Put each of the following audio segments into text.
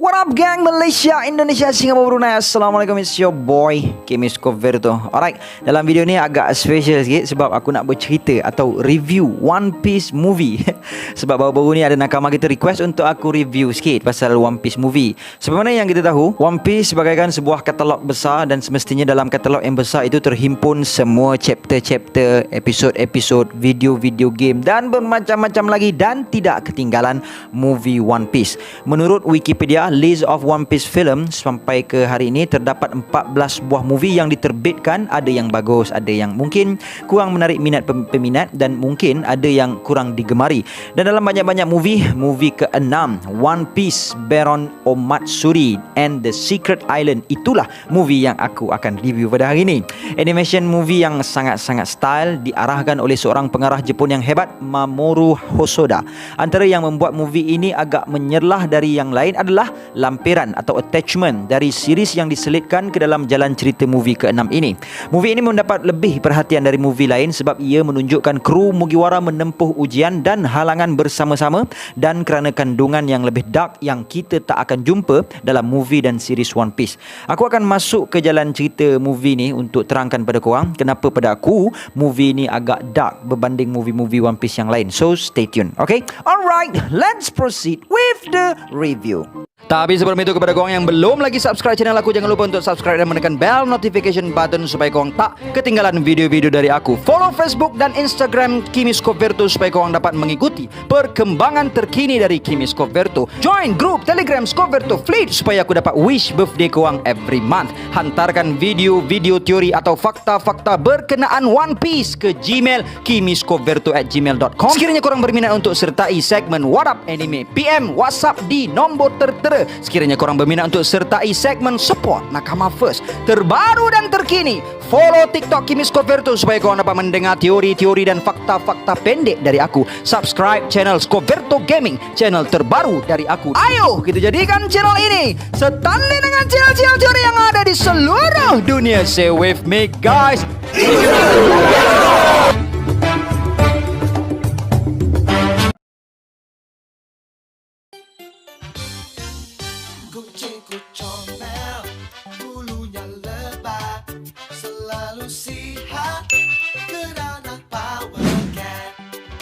What up gang, Malaysia, Indonesia, Singapura, Brunei. Assalamualaikum, it's your boy Kimis Converto. Alright, dalam video ni agak special sikit sebab aku nak bercerita atau review One Piece movie. Sebab baru-baru ni ada nakama kita request untuk aku review sikit pasal One Piece movie. Sebagaimana yang kita tahu, One Piece bagaikan sebuah katalog besar dan semestinya dalam katalog yang besar itu terhimpun semua chapter-chapter, episod-episod, video-video game dan bermacam-macam lagi, dan tidak ketinggalan movie One Piece. Menurut Wikipedia, list of One Piece film sampai ke hari ini terdapat 14 buah movie yang diterbitkan. Ada yang bagus, ada yang mungkin kurang menarik minat peminat, dan mungkin ada yang kurang digemari. Dan dalam banyak-banyak movie ke-6, One Piece Baron Omatsuri and the Secret Island, itulah movie yang aku akan review pada hari ini. Animation movie yang sangat-sangat style, diarahkan oleh seorang pengarah Jepun yang hebat, Mamoru Hosoda. Antara yang membuat movie ini agak menyerlah dari yang lain adalah lampiran atau attachment dari series yang diselitkan ke dalam jalan cerita movie ke-6 ini. Movie ini mendapat lebih perhatian dari movie lain sebab ia menunjukkan kru Mugiwara menempuh ujian dan halangan bersama-sama, dan kerana kandungan yang lebih dark yang kita tak akan jumpa dalam movie dan series One Piece. Aku akan masuk ke jalan cerita movie ni untuk terangkan pada korang kenapa pada aku movie ni agak dark berbanding movie-movie One Piece yang lain. So stay tuned, okay? Alright, let's proceed with the review. Tapi sebelum itu, kepada korang yang belum lagi subscribe channel aku, jangan lupa untuk subscribe dan menekan bell notification button supaya korang tak ketinggalan video-video dari aku. Follow Facebook dan Instagram Kimis Converto supaya korang dapat mengikuti perkembangan terkini dari Kimis Converto. Join grup Telegram Converto Fleet supaya aku dapat wish birthday korang every month. Hantarkan video-video teori atau fakta-fakta berkenaan One Piece ke Gmail kimisconverto@gmail.com. Sekiranya korang berminat untuk sertai segmen What Up Anime, PM WhatsApp di nombor tertera. Sekiranya korang berminat untuk sertai segmen Support Nakama First terbaru dan terkini, follow TikTok Kimis Converto supaya korang dapat mendengar teori-teori dan fakta-fakta pendek dari aku. Subscribe channel Converto Gaming, channel terbaru dari aku. Ayo kita jadikan channel ini setanding dengan channel-channel teori yang ada di seluruh dunia. Say with me guys. Kucingku comel, bulunya lebat, selalu sihat kerana power cat.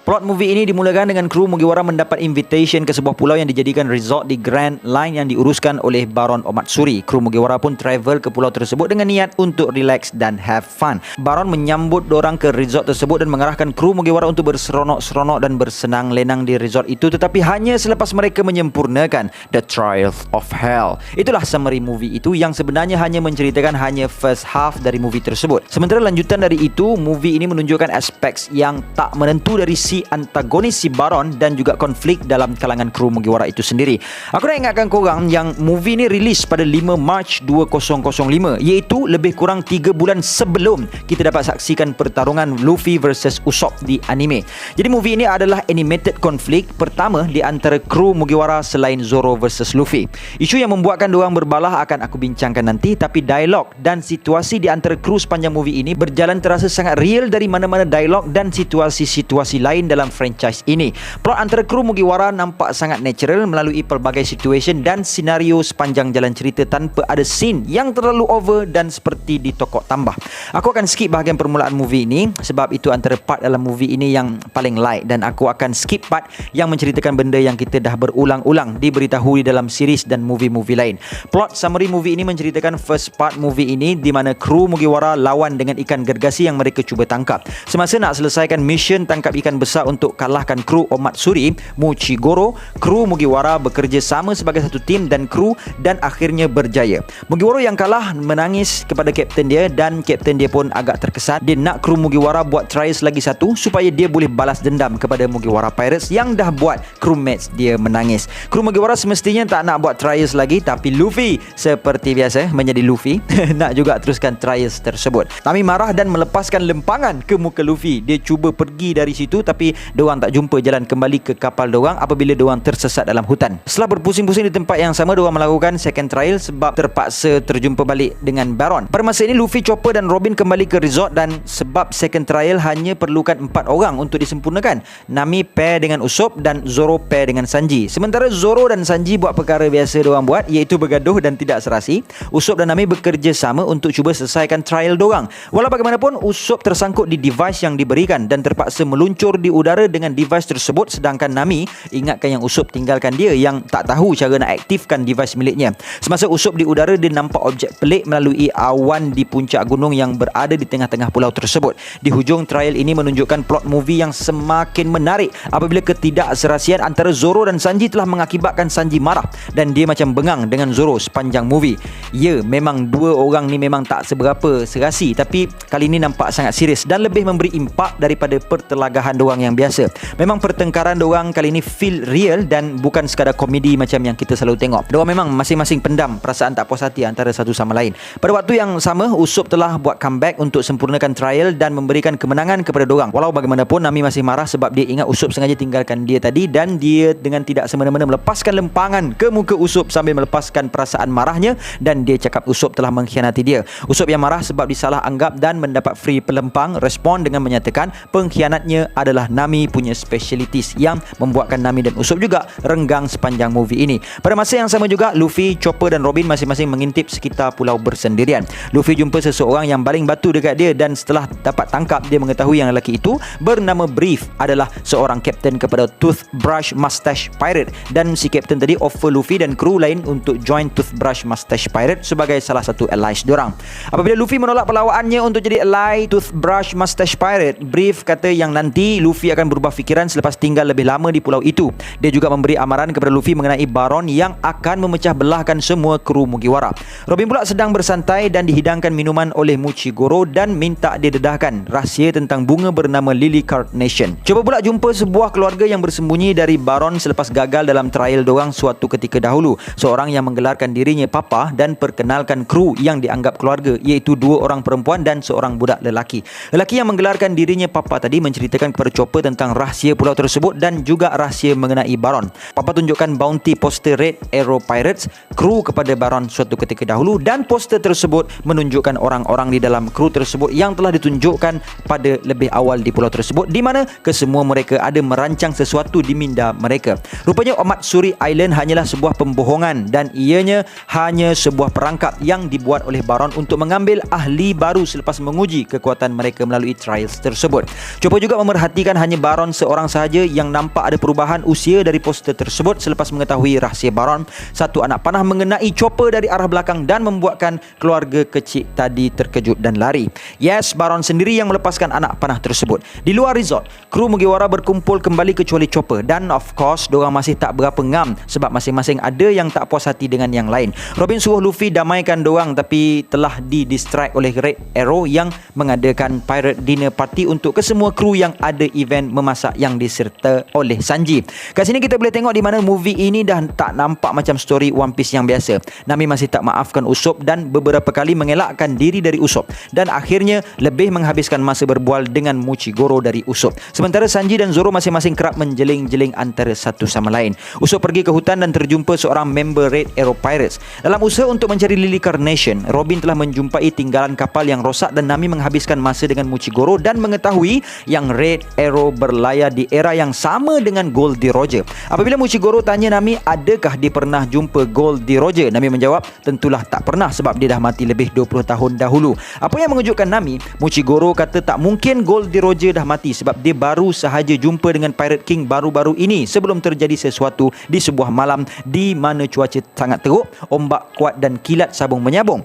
Plot movie ini dimulakan dengan kru Mugiwara mendapat invitation ke sebuah pulau yang dijadikan resort di Grand Line yang diuruskan oleh Baron Omatsuri. Kru Mugiwara pun travel ke pulau tersebut dengan niat untuk relax dan have fun. Baron menyambut dorang ke resort tersebut dan mengarahkan kru Mugiwara untuk berseronok-seronok dan bersenang lenang di resort itu, tetapi hanya selepas mereka menyempurnakan The Trials of Hell. Itulah summary movie itu yang sebenarnya hanya menceritakan hanya first half dari movie tersebut. Sementara lanjutan dari itu, movie ini menunjukkan aspek yang tak menentu dari si antagonis si Baron dan juga konflik dalam kalangan kru Mugiwara itu sendiri. Aku nak ingatkan korang yang movie ni rilis pada 5 Mac 2005, iaitu lebih kurang 3 bulan sebelum kita dapat saksikan pertarungan Luffy versus Usopp di anime. Jadi movie ini adalah animated konflik pertama di antara kru Mugiwara selain Zoro versus Luffy. Isu yang membuatkan diorang berbalah akan aku bincangkan nanti, tapi dialog dan situasi di antara kru sepanjang movie ini berjalan terasa sangat real dari mana-mana dialog dan situasi-situasi lain dalam franchise ini. Plot antara kru Mugiwara nampak sangat natural melalui pelbagai situasi dan senario sepanjang jalan cerita tanpa ada scene yang terlalu over dan seperti ditokok tambah. Aku akan skip bahagian permulaan movie ini sebab itu antara part dalam movie ini yang paling light, dan aku akan skip part yang menceritakan benda yang kita dah berulang-ulang diberitahu di dalam series dan movie-movie lain. Plot summary movie ini menceritakan first part movie ini di mana kru Mugiwara lawan dengan ikan gergasi yang mereka cuba tangkap. Semasa nak selesaikan mission tangkap ikan besar untuk kalahkan kru Omatsuri, Muchigoro, kru Mugiwara bekerja sama sebagai satu tim dan kru, dan akhirnya berjaya. Mugiwara yang kalah menangis kepada kapten dia, dan kapten dia pun agak terkesan. Dia nak kru Mugiwara buat trials lagi satu supaya dia boleh balas dendam kepada Mugiwara Pirates yang dah buat crewmates dia menangis. Kru Mugiwara semestinya tak nak buat trials lagi, tapi Luffy seperti biasa menjadi Luffy nak juga teruskan trials tersebut. Nami marah dan melepaskan lempangan ke muka Luffy. Dia cuba pergi dari situ tapi tetapi diorang tak jumpa jalan kembali ke kapal diorang apabila diorang tersesat dalam hutan. Setelah berpusing-pusing di tempat yang sama, diorang melakukan second trial sebab terpaksa terjumpa balik dengan Baron. Pada masa ini Luffy, Chopper dan Robin kembali ke resort dan sebab second trial hanya perlukan 4 orang untuk disempurnakan. Nami pair dengan Usopp dan Zoro pair dengan Sanji. Sementara Zoro dan Sanji buat perkara biasa diorang buat, iaitu bergaduh dan tidak serasi. Usopp dan Nami bekerjasama untuk cuba selesaikan trial diorang. Walau bagaimanapun, Usopp tersangkut di device yang diberikan dan terpaksa meluncur di udara dengan device tersebut, sedangkan Nami ingatkan yang Usopp tinggalkan dia yang tak tahu cara nak aktifkan device miliknya. Semasa Usopp di udara, dia nampak objek pelik melalui awan di puncak gunung yang berada di tengah-tengah pulau tersebut. Di hujung trial ini menunjukkan plot movie yang semakin menarik apabila ketidakserasian antara Zoro dan Sanji telah mengakibatkan Sanji marah dan dia macam bengang dengan Zoro sepanjang movie. Ya, memang dua orang ni memang tak seberapa serasi, tapi kali ini nampak sangat serius dan lebih memberi impak daripada pertelagahan diorang yang biasa. Memang pertengkaran diorang kali ini feel real dan bukan sekadar komedi macam yang kita selalu tengok. Diorang memang masing-masing pendam perasaan tak puas hati antara satu sama lain. Pada waktu yang sama, Usopp telah buat comeback untuk sempurnakan trial dan memberikan kemenangan kepada diorang. Walau bagaimanapun, Nami masih marah sebab dia ingat Usopp sengaja tinggalkan dia tadi dan dia dengan tidak semena-mena melepaskan lempangan ke muka Usopp sambil melepaskan perasaan marahnya dan dia cakap Usopp telah mengkhianati dia. Usopp yang marah sebab disalah anggap dan mendapat free pelempang respon dengan menyatakan pengkhianatnya adalah Nami punya specialities yang membuatkan Nami dan Usopp juga renggang sepanjang movie ini. Pada masa yang sama juga, Luffy, Chopper dan Robin masing-masing mengintip sekitar pulau bersendirian. Luffy jumpa seseorang yang baling batu dekat dia dan setelah dapat tangkap, dia mengetahui yang lelaki itu bernama Brief adalah seorang kapten kepada Toothbrush Mustache Pirate dan si kapten tadi offer Luffy dan kru lain untuk join Toothbrush Mustache Pirate sebagai salah satu allies diorang. Apabila Luffy menolak perlawaannya untuk jadi ally Toothbrush Mustache Pirate, Brief kata yang nanti Luffy akan berubah fikiran selepas tinggal lebih lama di pulau itu. Dia juga memberi amaran kepada Luffy mengenai Baron yang akan memecah belahkan semua kru Mugiwara. Robin pula sedang bersantai dan dihidangkan minuman oleh Muchigoro dan minta dia dedahkan rahsia tentang bunga bernama Lily Carnation. Cuba pula jumpa sebuah keluarga yang bersembunyi dari Baron selepas gagal dalam trial diorang suatu ketika dahulu. Seorang yang menggelarkan dirinya Papa dan perkenalkan kru yang dianggap keluarga, iaitu 2 orang perempuan dan seorang budak lelaki. Lelaki yang menggelarkan dirinya Papa tadi menceritakan kepada Chopper tentang rahsia pulau tersebut dan juga rahsia mengenai Baron. Papa tunjukkan bounty poster Red Arrow Pirates, kru kepada Baron suatu ketika dahulu, dan poster tersebut menunjukkan orang-orang di dalam kru tersebut yang telah ditunjukkan pada lebih awal di pulau tersebut, di mana kesemua mereka ada merancang sesuatu di minda mereka. Rupanya Omatsuri Island hanyalah sebuah pembohongan dan ianya hanya sebuah perangkap yang dibuat oleh Baron untuk mengambil ahli baru selepas menguji kekuatan mereka melalui trials tersebut. Chopper juga memerhatikan hanya Baron seorang sahaja yang nampak ada perubahan usia dari poster tersebut selepas mengetahui rahsia Baron. Satu anak panah mengenai Chopper dari arah belakang dan membuatkan keluarga kecil tadi terkejut dan lari. Yes, Baron sendiri yang melepaskan anak panah tersebut. Di luar resort, kru Mugiwara berkumpul kembali kecuali Chopper dan of course, diorang masih tak berapa ngam sebab masing-masing ada yang tak puas hati dengan yang lain. Robin suruh Luffy damaikan diorang tapi telah di-distract oleh Red Arrow yang mengadakan pirate dinner party untuk kesemua kru yang ada event memasak yang diserta oleh Sanji. Kat sini kita boleh tengok di mana movie ini dah tak nampak macam story One Piece yang biasa. Nami masih tak maafkan Usopp dan beberapa kali mengelakkan diri dari Usopp dan akhirnya lebih menghabiskan masa berbual dengan Muchigoro dari Usopp. Sementara Sanji dan Zoro masing-masing kerap menjeling-jeling antara satu sama lain. Usopp pergi ke hutan dan terjumpa seorang member Red Arrow Pirates. Dalam usaha untuk mencari Lily Carnation, Robin telah menjumpai tinggalan kapal yang rosak dan Nami menghabiskan masa dengan Muchigoro dan mengetahui yang Red Arrow berlayar di era yang sama dengan Goldie Roger. Apabila Muchigoro tanya Nami adakah dia pernah jumpa Goldie Roger, Nami menjawab tentulah tak pernah sebab dia dah mati lebih 20 tahun dahulu. Apa yang mengejutkan Nami, Muchigoro kata tak mungkin Goldie Roger dah mati sebab dia baru sahaja jumpa dengan Pirate King baru-baru ini sebelum terjadi sesuatu di sebuah malam di mana cuaca sangat teruk, ombak kuat dan kilat sabung menyabung.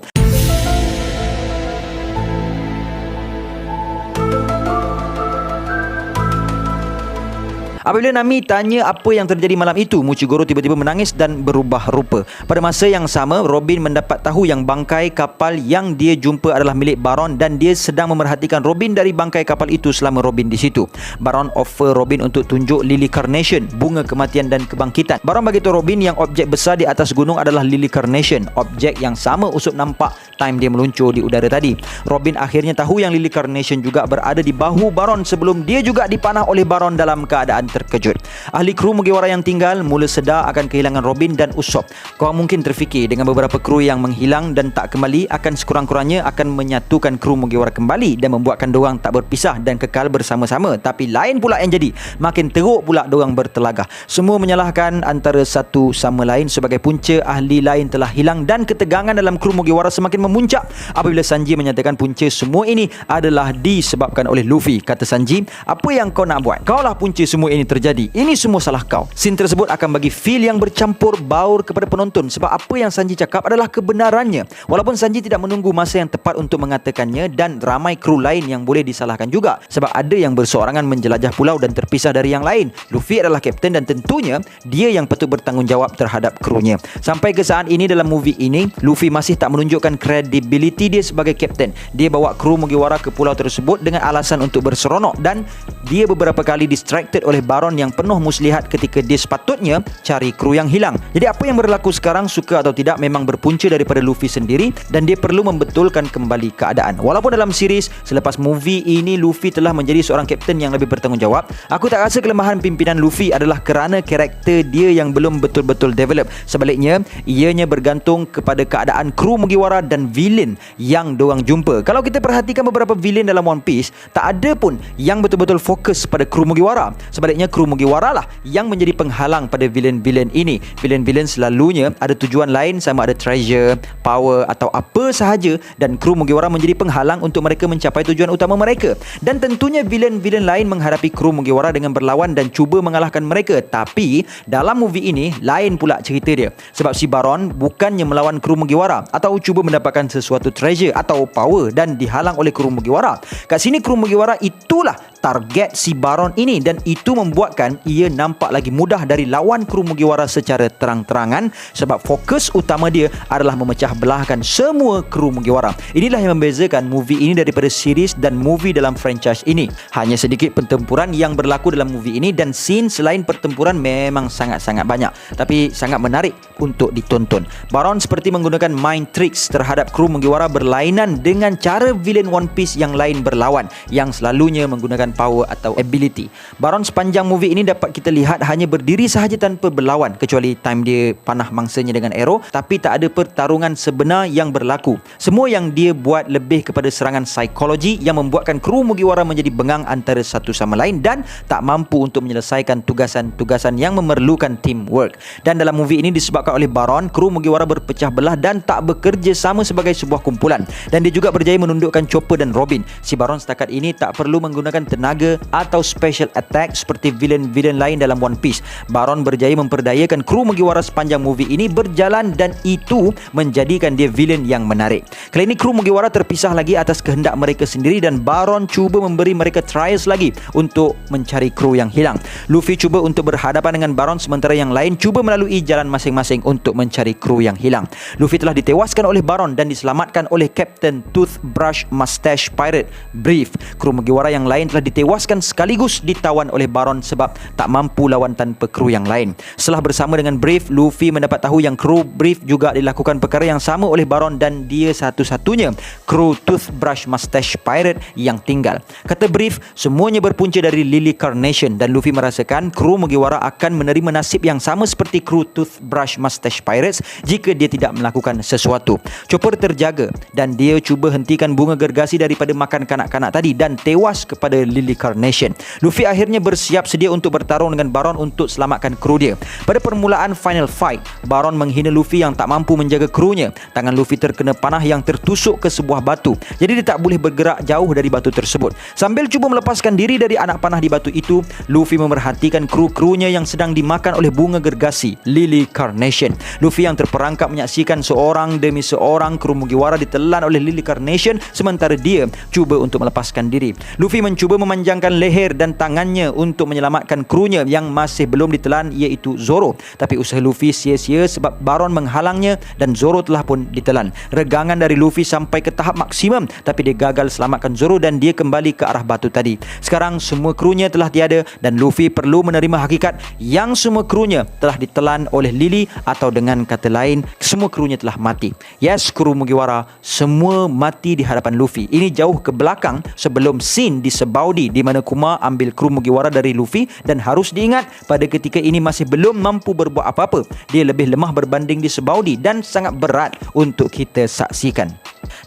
Apabila Nami tanya apa yang terjadi malam itu, Muchigoro tiba-tiba menangis dan berubah rupa. Pada masa yang sama, Robin mendapat tahu yang bangkai kapal yang dia jumpa adalah milik Baron dan dia sedang memerhatikan Robin dari bangkai kapal itu selama Robin di situ. Baron offer Robin untuk tunjuk Lily Carnation, bunga kematian dan kebangkitan. Baron beritahu Robin yang objek besar di atas gunung adalah Lily Carnation, objek yang sama Usop nampak time dia meluncur di udara tadi. Robin akhirnya tahu yang Lily Carnation juga berada di bahu Baron sebelum dia juga dipanah oleh Baron dalam keadaan terkejut. Ahli kru Mugiwara yang tinggal mula sedar akan kehilangan Robin dan Usop. Korang mungkin terfikir dengan beberapa kru yang menghilang dan tak kembali akan sekurang-kurangnya akan menyatukan kru Mugiwara kembali dan membuatkan diorang tak berpisah dan kekal bersama-sama. Tapi lain pula yang jadi. Makin teruk pula diorang bertelagah. Semua menyalahkan antara satu sama lain sebagai punca ahli lain telah hilang dan ketegangan dalam kru Mugiwara semakin memuncak apabila Sanji menyatakan punca semua ini adalah disebabkan oleh Luffy. Kata Sanji, apa yang kau nak buat? Kaulah punca semua ini terjadi. Ini semua salah kau. Scene tersebut akan bagi feel yang bercampur baur kepada penonton sebab apa yang Sanji cakap adalah kebenarannya. Walaupun Sanji tidak menunggu masa yang tepat untuk mengatakannya dan ramai kru lain yang boleh disalahkan juga sebab ada yang berseorangan menjelajah pulau dan terpisah dari yang lain. Luffy adalah kapten dan tentunya dia yang patut bertanggungjawab terhadap krunya. Sampai ke saat ini dalam movie ini, Luffy masih tak menunjukkan kredibiliti dia sebagai kapten. Dia bawa kru Mugiwara ke pulau tersebut dengan alasan untuk berseronok dan dia beberapa kali distracted oleh Baron yang penuh muslihat ketika dia sepatutnya cari kru yang hilang. Jadi apa yang berlaku sekarang, suka atau tidak, memang berpunca daripada Luffy sendiri dan dia perlu membetulkan kembali keadaan. Walaupun dalam series selepas movie ini Luffy telah menjadi seorang kapten yang lebih bertanggungjawab, aku tak rasa kelemahan pimpinan Luffy adalah kerana karakter dia yang belum betul-betul develop. Sebaliknya, ianya bergantung kepada keadaan kru Mugiwara dan villain yang diorang jumpa. Kalau kita perhatikan beberapa villain dalam One Piece, tak ada pun yang betul-betul fokus pada kru Mugiwara. Sebaliknya, kru Mugiwara lah yang menjadi penghalang pada villain-villain ini. Villain-villain selalunya ada tujuan lain, sama ada treasure, power atau apa sahaja, dan kru Mugiwara menjadi penghalang untuk mereka mencapai tujuan utama mereka. Dan tentunya villain-villain lain menghadapi kru Mugiwara dengan berlawan dan cuba mengalahkan mereka. Tapi dalam movie ini lain pula cerita dia. Sebab si Baron bukannya melawan kru Mugiwara atau cuba mendapatkan sesuatu treasure atau power dan dihalang oleh kru Mugiwara. Kat sini kru Mugiwara itulah target si Baron ini dan itu membuatkan ia nampak lagi mudah dari lawan kru Mugiwara secara terang-terangan sebab fokus utama dia adalah memecah belahkan semua kru Mugiwara. Inilah yang membezakan movie ini daripada series dan movie dalam franchise ini. Hanya sedikit pertempuran yang berlaku dalam movie ini dan scene selain pertempuran memang sangat-sangat banyak tapi sangat menarik untuk ditonton. Baron seperti menggunakan mind tricks terhadap kru Mugiwara berlainan dengan cara villain One Piece yang lain berlawan yang selalunya menggunakan power atau ability. Baron sepanjang movie ini dapat kita lihat hanya berdiri sahaja tanpa berlawan kecuali time dia panah mangsanya dengan arrow, tapi tak ada pertarungan sebenar yang berlaku. Semua yang dia buat lebih kepada serangan psikologi yang membuatkan kru Mugiwara menjadi bengang antara satu sama lain dan tak mampu untuk menyelesaikan tugasan-tugasan yang memerlukan teamwork. Dan dalam movie ini disebabkan oleh Baron, kru Mugiwara berpecah belah dan tak bekerja sama sebagai sebuah kumpulan. Dan dia juga berjaya menundukkan Chopper dan Robin. Si Baron setakat ini tak perlu menggunakan tenaga atau special attack seperti villain-villain lain dalam One Piece. Baron berjaya memperdayakan kru Mugiwara sepanjang movie ini berjalan dan itu menjadikan dia villain yang menarik. Kali ini kru Mugiwara terpisah lagi atas kehendak mereka sendiri dan Baron cuba memberi mereka trials lagi untuk mencari kru yang hilang. Luffy cuba untuk berhadapan dengan Baron sementara yang lain cuba melalui jalan masing-masing untuk mencari kru yang hilang. Luffy telah ditewaskan oleh Baron dan diselamatkan oleh Captain Toothbrush Mustache Pirate Brief. Kru Mugiwara yang lain telah ditewaskan sekaligus ditawan oleh Baron sebab tak mampu lawan tanpa kru yang lain. Setelah bersama dengan Brief, Luffy mendapat tahu yang kru Brief juga dilakukan perkara yang sama oleh Baron dan dia satu-satunya kru Toothbrush Mustache Pirate yang tinggal. Kata Brief, semuanya berpunca dari Lily Carnation dan Luffy merasakan kru Mugiwara akan menerima nasib yang sama seperti kru Toothbrush Mustache Pirates jika dia tidak melakukan sesuatu. Chopper terjaga dan dia cuba hentikan bunga gergasi daripada makan kanak-kanak tadi dan tewas kepada Lily Carnation. Luffy akhirnya bersiap sedia untuk bertarung dengan Baron untuk selamatkan kru dia. Pada permulaan final fight, Baron menghina Luffy yang tak mampu menjaga krunya. Tangan Luffy terkena panah yang tertusuk ke sebuah batu. Jadi dia tak boleh bergerak jauh dari batu tersebut. Sambil cuba melepaskan diri dari anak panah di batu itu, Luffy memerhatikan kru-krunya yang sedang dimakan oleh bunga gergasi, Lily Carnation. Luffy yang terperangkap menyaksikan seorang demi seorang kru Mugiwara ditelan oleh Lily Carnation sementara dia cuba untuk melepaskan diri. Luffy mencuba memanjangkan leher dan tangannya untuk menyelamatkan krunya yang masih belum ditelan, iaitu Zoro. Tapi usaha Luffy sia-sia sebab Baron menghalangnya dan Zoro telah pun ditelan. Regangan dari Luffy sampai ke tahap maksimum, tapi dia gagal selamatkan Zoro dan dia kembali ke arah batu tadi. Sekarang semua krunya telah tiada dan Luffy perlu menerima hakikat yang semua krunya telah ditelan oleh Lily, atau dengan kata lain, semua krunya telah mati. Yes, kru Mugiwara semua mati di hadapan Luffy. Ini jauh ke belakang sebelum scene di Sabaudi di mana Kuma ambil kru Mugiwara dari Luffy, dan harus diingat pada ketika ini masih belum mampu berbuat apa-apa. Dia lebih lemah berbanding di Sabaudi dan sangat berat untuk kita saksikan.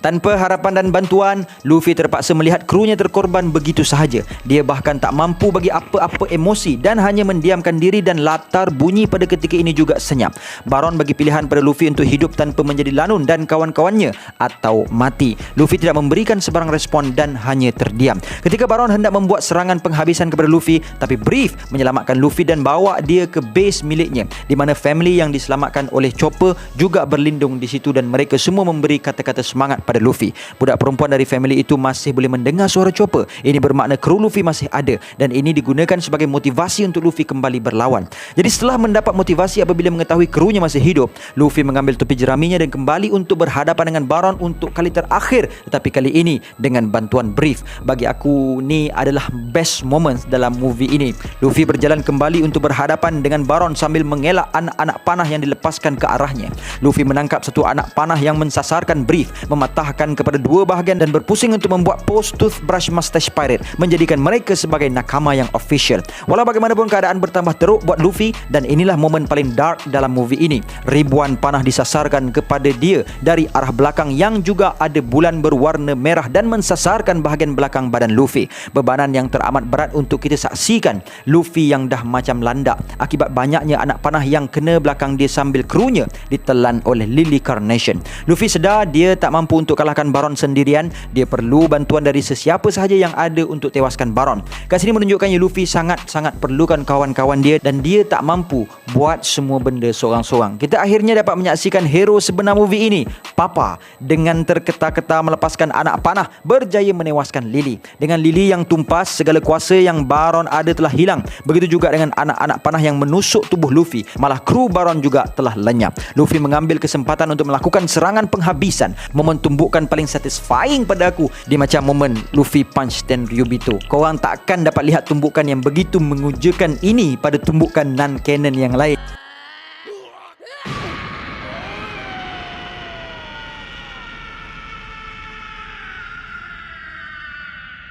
Tanpa harapan dan bantuan, Luffy terpaksa melihat krunya terkorban begitu sahaja. Dia bahkan tak mampu bagi apa-apa emosi dan hanya mendiamkan diri, dan latar bunyi pada ketika ini juga senyap. Baron bagi pilihan pada Luffy untuk hidup tanpa menjadi lanun dan kawan-kawannya, atau mati. Luffy tidak memberikan sebarang respon dan hanya terdiam. Ketika Baron hendak membuat serangan penghabisan kepada Luffy, tapi Brief menyelamatkan Luffy dan bawa dia ke base miliknya, di mana family yang diselamatkan oleh Chopper juga berlindung di situ, dan mereka semua memberi kata-kata semangat pada Luffy. Budak perempuan dari family itu masih boleh mendengar suara Chopper. Ini bermakna kru Luffy masih ada, dan ini digunakan sebagai motivasi untuk Luffy kembali berlawan. Jadi setelah mendapat motivasi apabila mengetahui krunya masih hidup, Luffy mengambil topi jeraminya dan kembali untuk berhadapan dengan Baron untuk kali terakhir, tetapi kali ini dengan bantuan Brief. Bagi aku ni adalah best moments dalam movie ini. Luffy berjalan kembali untuk berhadapan dengan Baron sambil mengelak anak-anak panah yang dilepaskan ke arahnya. Luffy menangkap satu anak panah yang mensasarkan Brief, mematahkan kepada dua bahagian dan berpusing untuk membuat pose Toothbrush Mustache Pirate, menjadikan mereka sebagai nakama yang official. Walau bagaimanapun keadaan bertambah teruk buat Luffy, dan inilah momen paling dark dalam movie ini. Ribuan panah disasarkan kepada dia dari arah belakang yang juga ada bulan berwarna merah dan mensasarkan bahagian belakang badan Luffy. Bebanan yang teramat berat untuk kita saksikan. Luffy yang dah macam landak akibat banyaknya anak panah yang kena belakang dia sambil krunya ditelan oleh Lily Carnation. Luffy sedar dia tak mampu untuk kalahkan Baron sendirian. Dia perlu bantuan dari sesiapa sahaja yang ada untuk tewaskan Baron. Kat sini menunjukkannya Luffy sangat-sangat perlukan kawan-kawan dia, dan dia tak mampu buat semua benda seorang-seorang. Kita akhirnya dapat menyaksikan hero sebenar movie ini, Papa, dengan terketa-keta melepaskan anak panah, berjaya menewaskan Lily. Dengan Lily yang tumpas, segala kuasa yang Baron ada telah hilang. Begitu juga dengan anak-anak panah yang menusuk tubuh Luffy. Malah kru Baron juga telah lenyap. Luffy mengambil kesempatan untuk melakukan serangan penghabisan. Momen tumbukan paling satisfying pada aku, dia macam momen Luffy punch Tenryubito. Korang takkan dapat lihat tumbukan yang begitu mengujakan ini pada tumbukan non-canon yang lain.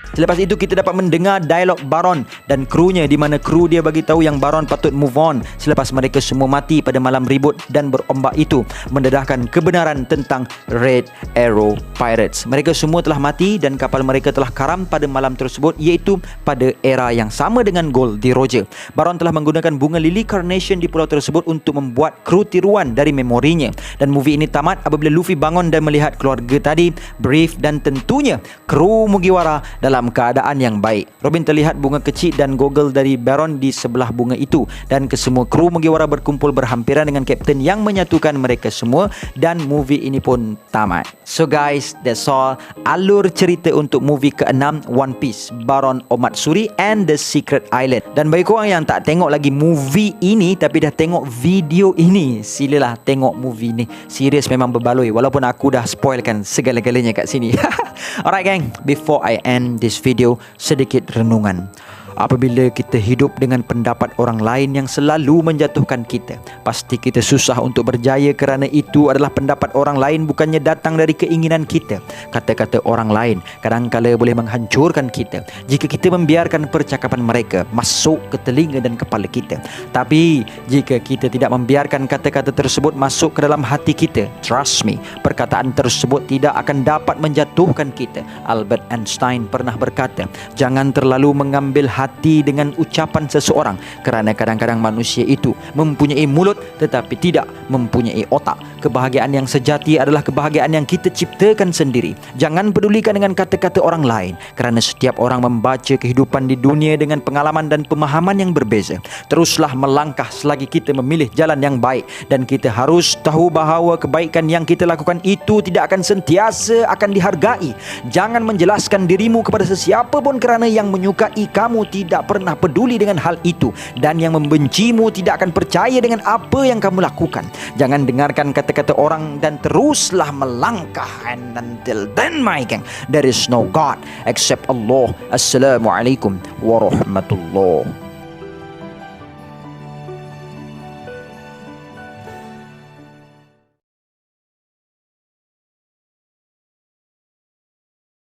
Selepas itu kita dapat mendengar dialog Baron dan krunya, di mana kru dia bagi tahu yang Baron patut move on selepas mereka semua mati pada malam ribut dan berombak itu, mendedahkan kebenaran tentang Red Arrow Pirates. Mereka semua telah mati dan kapal mereka telah karam pada malam tersebut, iaitu pada era yang sama dengan Goldie Roger. Baron telah menggunakan bunga Lily Carnation di pulau tersebut untuk membuat kru tiruan dari memorinya. Dan movie ini tamat apabila Luffy bangun dan melihat keluarga tadi, Brief dan tentunya kru Mugiwara dalam keadaan yang baik. Robin terlihat bunga kecil dan goggle dari Baron di sebelah bunga itu, dan kesemua kru Mugiwara berkumpul berhampiran dengan kapten yang menyatukan mereka semua, dan movie ini pun tamat. So guys, that's all alur cerita untuk movie ke-6 One Piece, Baron Omatsuri and the Secret Island. Dan bagi korang yang tak tengok lagi movie ini tapi dah tengok video ini, silalah tengok movie ni. Serius memang berbaloi, walaupun aku dah spoilkan segala-galanya kat sini. Alright gang, before I end this video, sedikit renungan. Apabila kita hidup dengan pendapat orang lain yang selalu menjatuhkan kita, pasti kita susah untuk berjaya kerana itu adalah pendapat orang lain, bukannya datang dari keinginan kita. Kata-kata orang lain kadang-kala boleh menghancurkan kita jika kita membiarkan percakapan mereka masuk ke telinga dan kepala kita. Tapi jika kita tidak membiarkan kata-kata tersebut masuk ke dalam hati kita, trust me, perkataan tersebut tidak akan dapat menjatuhkan kita. Albert Einstein pernah berkata, jangan terlalu mengambil hati dengan ucapan seseorang, kerana kadang-kadang manusia itu mempunyai mulut tetapi tidak mempunyai otak. Kebahagiaan yang sejati adalah kebahagiaan yang kita ciptakan sendiri. Jangan pedulikan dengan kata-kata orang lain, kerana setiap orang membaca kehidupan di dunia dengan pengalaman dan pemahaman yang berbeza. Teruslah melangkah selagi kita memilih jalan yang baik, dan kita harus tahu bahawa kebaikan yang kita lakukan itu tidak akan sentiasa akan dihargai. Jangan menjelaskan dirimu kepada sesiapa pun, kerana yang menyukai kamu tidak pernah peduli dengan hal itu, dan yang membencimu tidak akan percaya dengan apa yang kamu lakukan. Jangan dengarkan kata-kata orang dan teruslah melangkah. And until then, my gang, there is no God except Allah. Assalamualaikum warahmatullahi